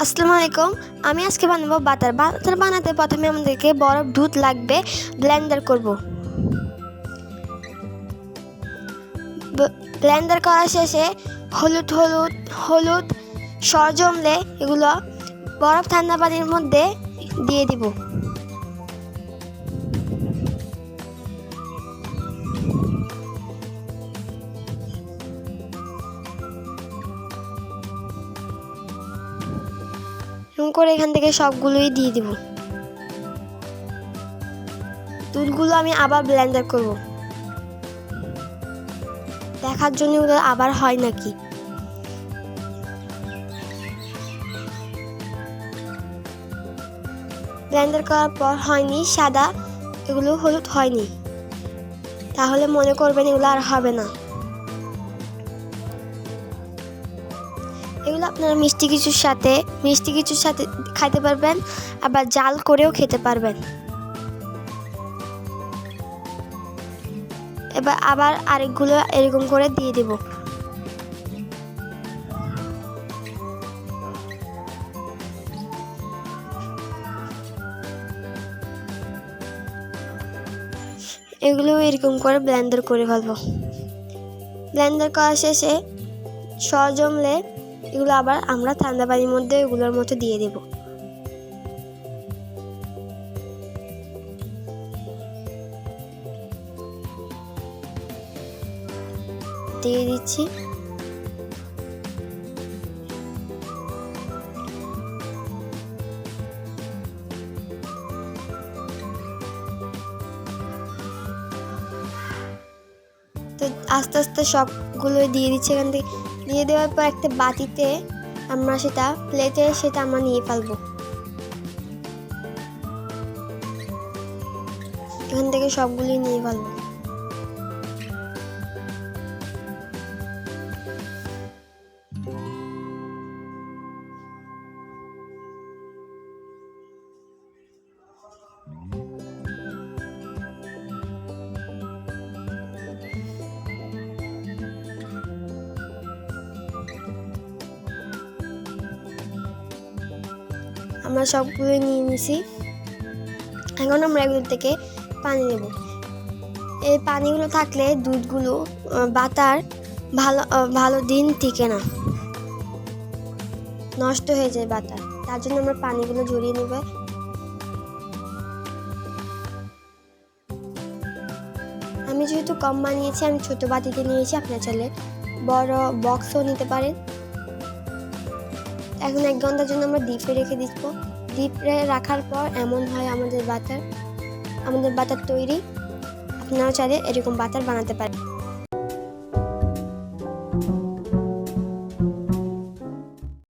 আসসালামু আলাইকুম। আমি আজকে বানাবো বাটার। বাটার বানাতে প্রথমে আমাদেরকে বরফ দুধ লাগবে, ব্লেন্ডার করব। ব্লেন্ডার করা শেষে হলুদ হলুদ হলুদ সর জমলে এগুলো বরফ ঠান্ডা পানির মধ্যে দিয়ে দিব। এরকম করে এখান থেকে সবগুলোই দিয়ে দিব। দুধগুলো আমি আবার ব্লেন্ডার করব, দেখার জন্য ওগুলো আবার হয় নাকি। ব্লেন্ডার করার পর হয়নি, সাদা এগুলো হলুদ হয়নি, তাহলে মনে করবেন এগুলো আর হবে না। এগুলো আপনারা মিষ্টি কিছুর সাথে খাইতে পারবেন, আবার জাল করেও খেতে পারবেন। এবার আবার আরেকগুলো এরকম করে দিয়ে দেব। এগুলো এরকম করে ব্লেন্ডার করে ফেলবো। ব্লেন্ডার করা শেষে সর জমলে এগুলো আবার আমরা ঠান্ডা পানির মধ্যে এগুলোর মধ্যে দিয়ে দেব। দিয়ে দিচ্ছি। তো আস্তে আস্তে সবগুলো দিয়ে দিচ্ছি। এখান থেকে দিয়ে দেওয়ার পর একটা বাটিতে আমরা প্লেটে আমরা নিয়ে ফেলবো। এখান থেকে সবগুলোই নিয়ে ফেলবো। আমরা সবগুলো নিয়ে নিছি। এখন আমরা এগুলো থেকে পানি নেব। এই পানিগুলো থাকলে দুধগুলো বাটার ভালো দিন টিকে না, নষ্ট হয়ে যায় বাটার। তার জন্য আমরা পানিগুলো ঝরিয়ে নেব। আমি যেহেতু কম বানিয়েছি, আমি ছোট বাটিতে নিয়েছি, আপনার চাইলে বড় বক্সও নিতে পারেন। এখন 1 ঘন্টার জন্য আমরা ডিপে রেখে দিব। ডিপে রাখার পর এমন হয় আমাদের বাটার তৈরি। আপনারা চাইলে এরকম বাটার বানাতে পারেন।